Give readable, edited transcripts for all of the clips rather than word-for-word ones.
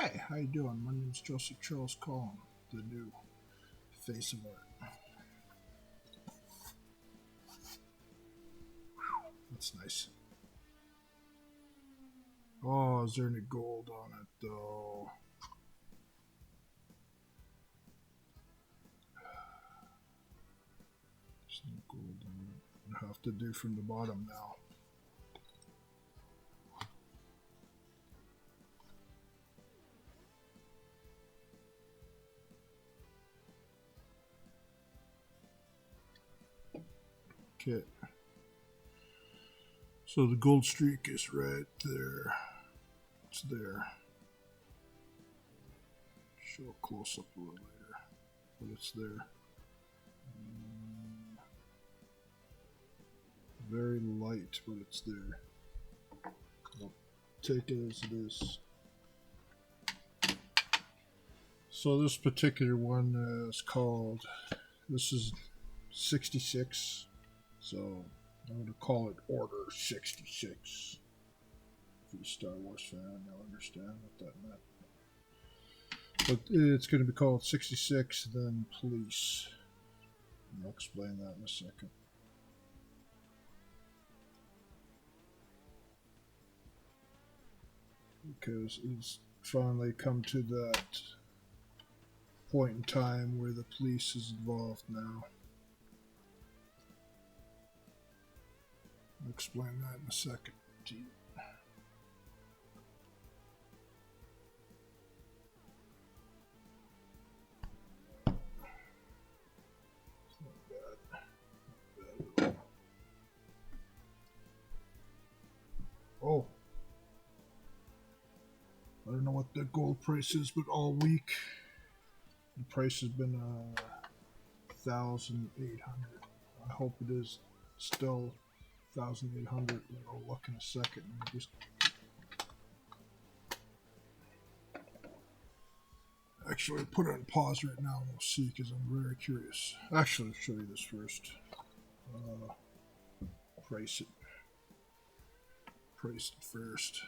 Hi, how you doing? My name is Joseph Charles Colin, the new face of art. That's nice. Oh, is there any gold on it though? There's no gold on it. I have to do from the bottom now. Okay. So the gold streak is right there. It's there. Show a close up a little later, but it's there. Very light, but it's there. I'll take it as it is. So this particular one is called, this is 66, so I'm going to call it Order 66. If you're a Star Wars fan, you'll understand what that meant. But it's going to be called 66, then Police. And I'll explain that in a second. Because it's finally come to that point in time where the police is involved now. I'll explain that in a second to you. It's not bad. Not bad at all. Oh. I don't know what the gold price is, but all week the price has been 1,800. I hope it is still 1,800. I'll look in a second. Actually, put it on pause right now and we'll see because I'm very curious. Actually, I'll show you this first. Price it. Price it first.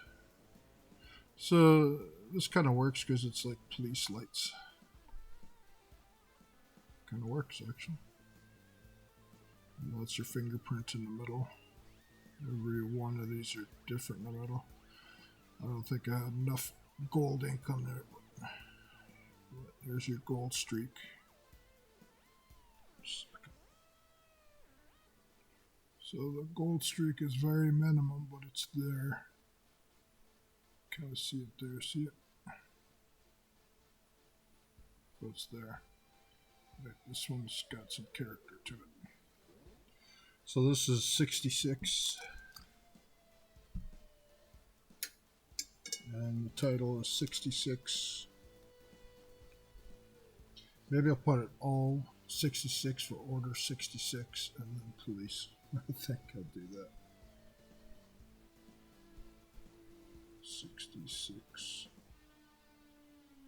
So this kind of works because it's like police lights. Kind of works actually. And that's your fingerprint in the middle. Every one of these are different in the middle. I don't think I had enough gold ink on there. But there's your gold streak. So the gold streak is very minimum, but it's there. Kind of see it there, see it? So it's there. This one's got some character to it. So this is 66. And the title is 66. Maybe I'll put it all 66 for Order 66 and then Police. I think I'll do that. 66.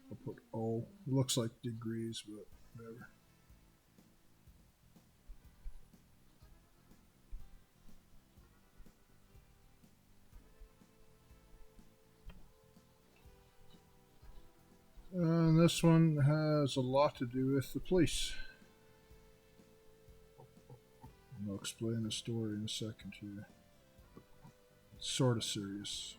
I'll put O. It looks like degrees, but whatever. And this one has a lot to do with the police. I'll explain the story in a second here. It's sort of serious.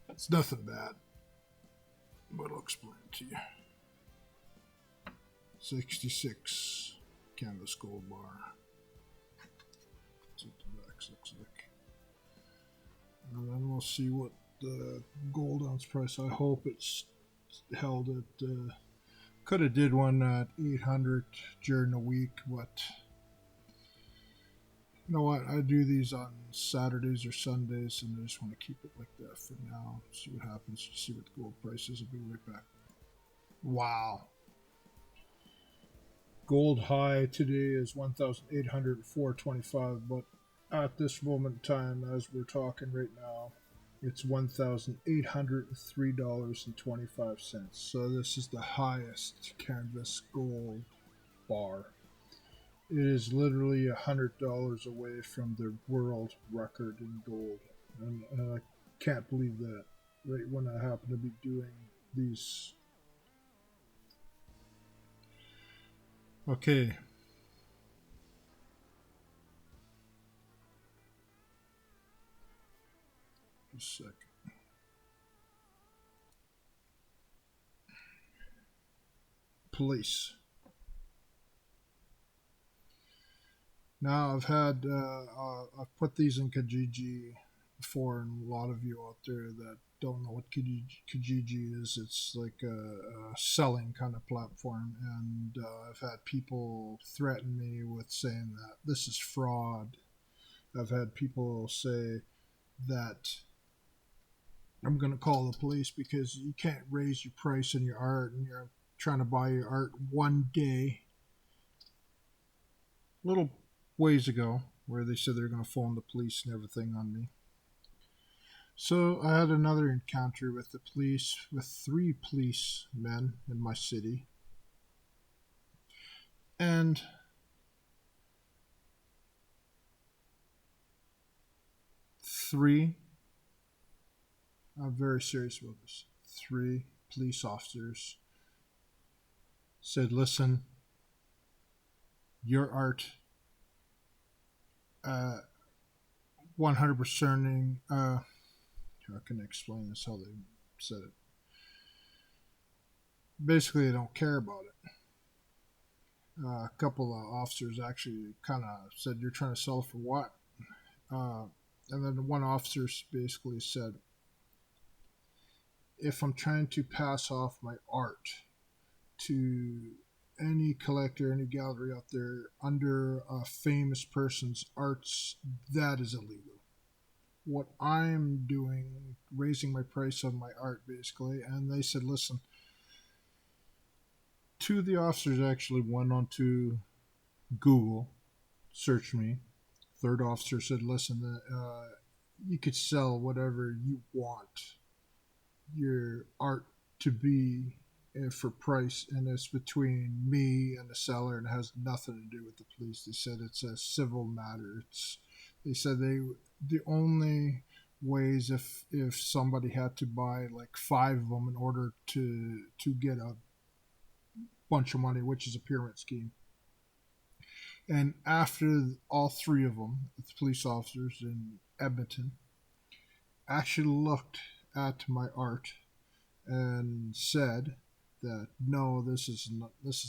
It's nothing bad, but I'll explain it to you. 66 canvas gold bar. That's what the back looks like. And then we'll see what the gold ounce price. I hope it's held at. Could have did one at 800 during the week, but you know what? I do these on Saturdays or Sundays, and I just want to keep it like that for now. See what happens. See what the gold price is. I'll be right back. Wow. Gold high today is 1,804.25, but at this moment in time, as we're talking right now, it's $1,803.25. So this is the highest canvas gold bar. It is literally $100 away from the world record in gold, and I can't believe that. Right when I happen to be doing these. Okay, just a second. Police. Now I've put these in Kijiji before, and a lot of you out there that don't know what Kijiji is, it's like a selling kind of platform, and I've had people threaten me with saying that this is fraud. I've had people say that I'm going to call the police because you can't raise your price on your art, and you're trying to buy your art one day, little ways ago, where they said they're going to phone the police and everything on me. So I had another encounter with the police, with 3 policemen in my city, and 3, I'm very serious about this, 3 police officers said, listen, your art, 100%ing, how can I explain this, how they said it? Basically, they don't care about it. A couple of officers actually kind of said, you're trying to sell for what? And then one officer basically said, if I'm trying to pass off my art to any collector, any gallery out there under a famous person's arts, that is illegal. What I'm doing, raising my price on my art basically, and they said, listen, 2 of the officers actually went onto Google, searched me. 3rd officer said, listen, you could sell whatever you want your art to be for price, and it's between me and the seller, and it has nothing to do with the police. They said it's a civil matter. They said the only ways, if somebody had to buy like 5 of them in order to get a bunch of money, which is a pyramid scheme. And after all 3 of them, the police officers in Edmonton, actually looked at my art and said that no, this is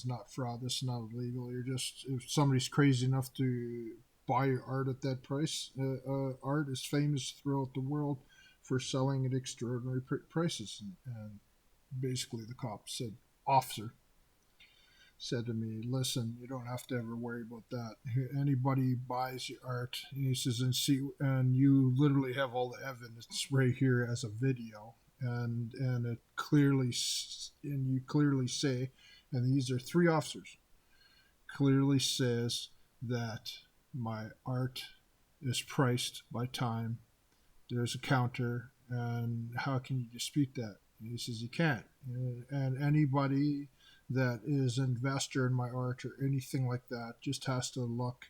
not fraud, this is not illegal. You're just, if somebody's crazy enough to buy your art at that price, art is famous throughout the world for selling at extraordinary prices. And basically, the cop said, officer said to me, listen, you don't have to ever worry about that. Anybody buys your art, and he says, and you literally have all the evidence right here as a video, and it clearly, and you clearly say, and these are 3 officers, clearly says that my art is priced by time. There's a counter, and how can you dispute that? And he says, you can't. And anybody that is an investor in my art or anything like that just has to look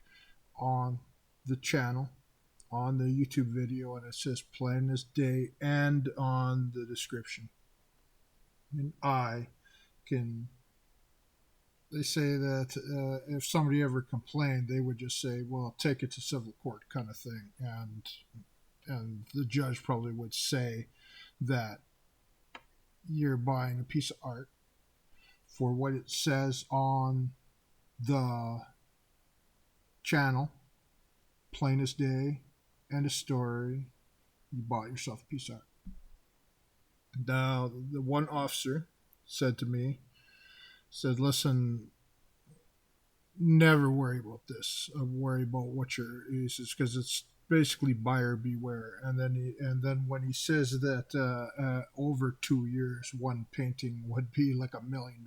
on the channel, on the YouTube video, and it says plain as day, and on the description. And they say that if somebody ever complained, they would just say, well, take it to civil court kind of thing. And the judge probably would say that you're buying a piece of art for what it says on the channel, plain as day, and a story. You bought yourself a piece of art. Now, the one officer said to me, said, listen, never worry about this. Worry about what your is, because it's basically buyer beware. And then when he says that over 2 years, one painting would be like $1 million,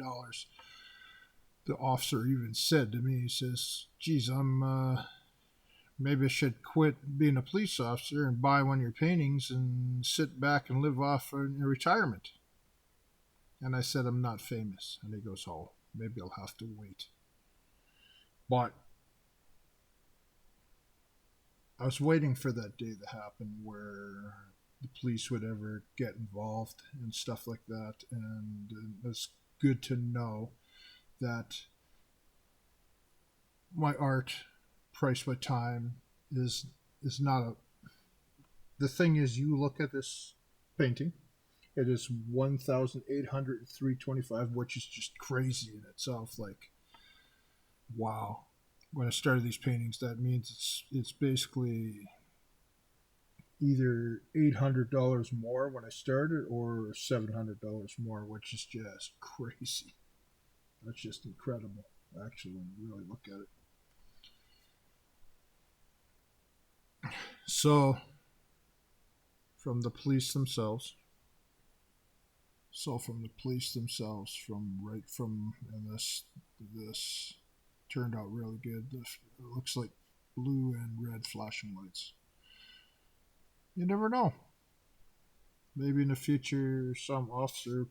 the officer even said to me, he says, geez, maybe I should quit being a police officer and buy one of your paintings and sit back and live off in your retirement. And I said, I'm not famous. And he goes, oh, maybe I'll have to wait. But I was waiting for that day to happen where the police would ever get involved and stuff like that. And it's good to know that my art, price by time, is not a. The thing is, you look at this painting. It is 1,803.25, which is just crazy in itself. Like, wow. When I started these paintings, that means it's basically either $800 more when I started or $700 more, which is just crazy. That's just incredible, actually, when you really look at it. So, from the police themselves. And this turned out really good. It looks like blue and red flashing lights. You never know. Maybe in the future, some officer,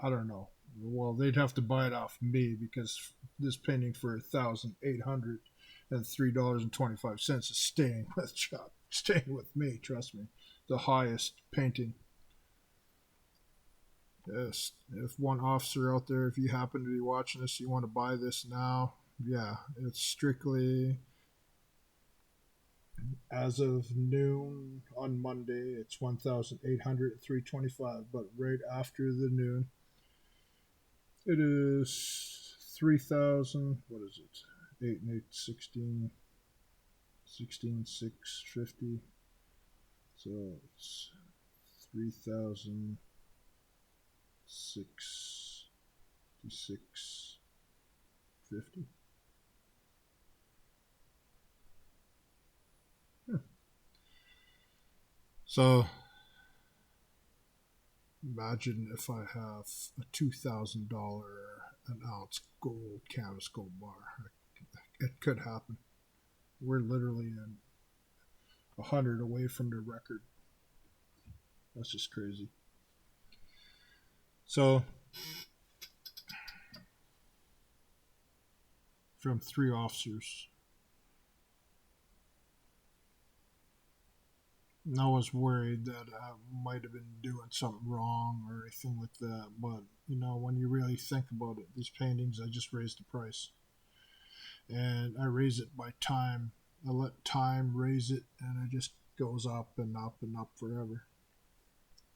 I don't know. Well, they'd have to buy it off me because this painting for $1,803.25 is staying with me. Trust me, the highest painting. Yes, if one officer out there, if you happen to be watching this, you want to buy this now, yeah, it's strictly as of noon on Monday. It's 1,803.25, but right after the noon, it is 3,000. What is it? 8 and 8, 16,650. So it's 3,066.50. So imagine if I have a $2,000 an ounce gold canvas gold bar. It could happen. We're literally 100 away from the record. That's just crazy. So, from 3 officers, I was worried that I might have been doing something wrong or anything like that. But, when you really think about it, these paintings, I just raised the price. And I raise it by time. I let time raise it, and it just goes up and up and up forever.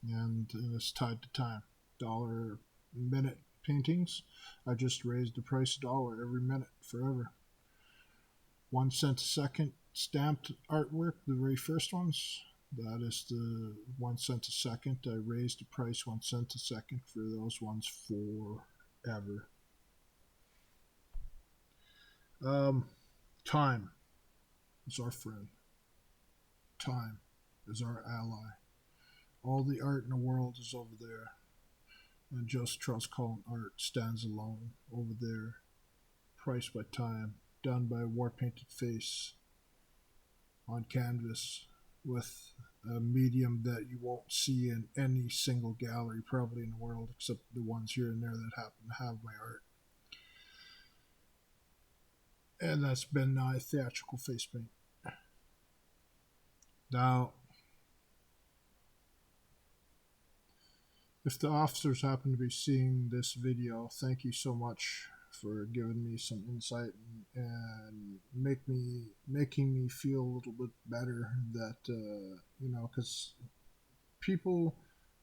And it's tied to time. Dollar minute paintings, I just raised the price $1 every minute forever. 1 cent a second stamped artwork, the very first ones, that is the 1 cent a second. I raised the price 1 cent a second for those ones forever. Time is our friend. Time is our ally. All the art in the world is over there. And just CHARLES COLIN art stands alone over there. Priced by time. Done by a war-painted face. On canvas. With a medium that you won't see in any single gallery probably in the world, except the ones here and there that happen to have my art. And that's been my theatrical face paint. Now, if the officers happen to be seeing this video, thank you so much for giving me some insight and making me feel a little bit better that, because people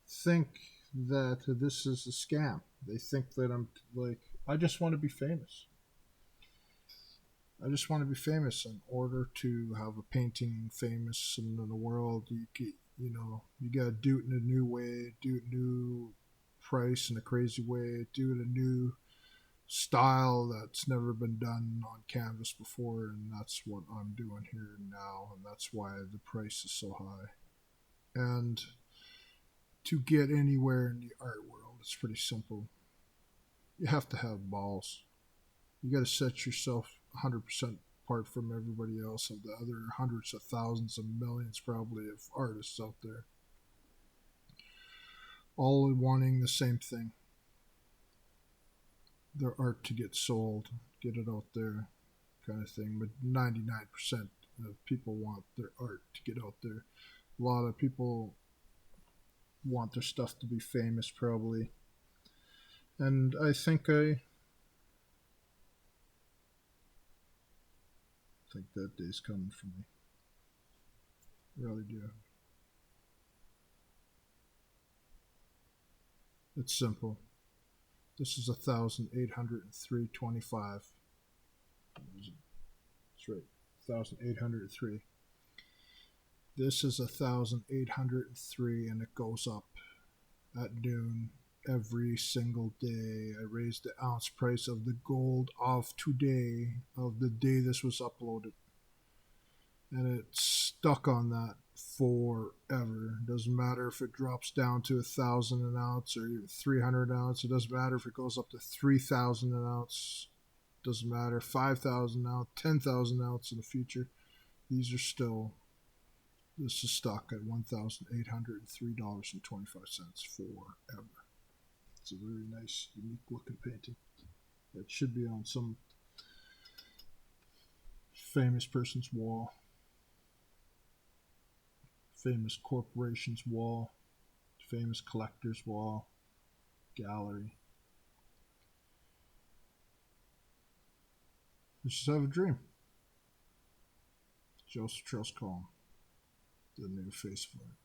think that this is a scam. They think that I just want to be famous. I just want to be famous. In order to have a painting famous in the world, you got to do it in a new way, do it new price in a crazy way, do it a new style that's never been done on canvas before, and that's what I'm doing here now, and that's why the price is so high. And to get anywhere in the art world, it's pretty simple. You have to have balls. You got to set yourself 100% apart from everybody else of the other hundreds of thousands of millions probably of artists out there, all wanting the same thing: their art to get sold, get it out there, kind of thing. But 99% People want their art to get out there. A lot of people want their stuff to be famous, probably. And I think that day's coming for me. I really do. It's simple. This is 1,803.25. That's right, 1,803. This is 1,803, and it goes up at noon every single day. I raised the ounce price of the gold of today, of the day this was uploaded, and it's stuck on that forever. Doesn't matter if it drops down to 1,000 an ounce or even 300 an ounce. It doesn't matter if it goes up to 3,000 an ounce. Doesn't matter 5,000 an ounce, 10,000 an ounce in the future. This is stuck at $1,803.25 forever. It's a very nice, unique looking painting. It should be on some famous person's wall, famous corporation's wall, famous collector's wall, gallery. Just have a dream. Charles Colin, the new face of art.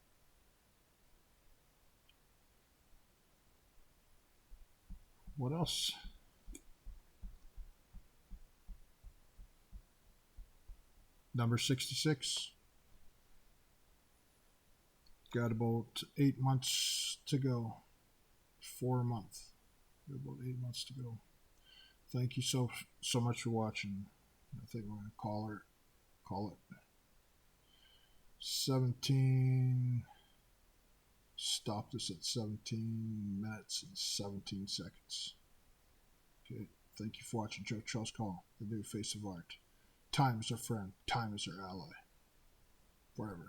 What else? Number 66. Got about 8 months to go. 4 months. Got about 8 months to go. Thank you so much for watching. I think we're gonna call it 17. Stop this at 17 minutes and 17 seconds. Okay. Thank you for watching. Charles Colin, the new face of art. Time is our friend. Time is our ally. Forever.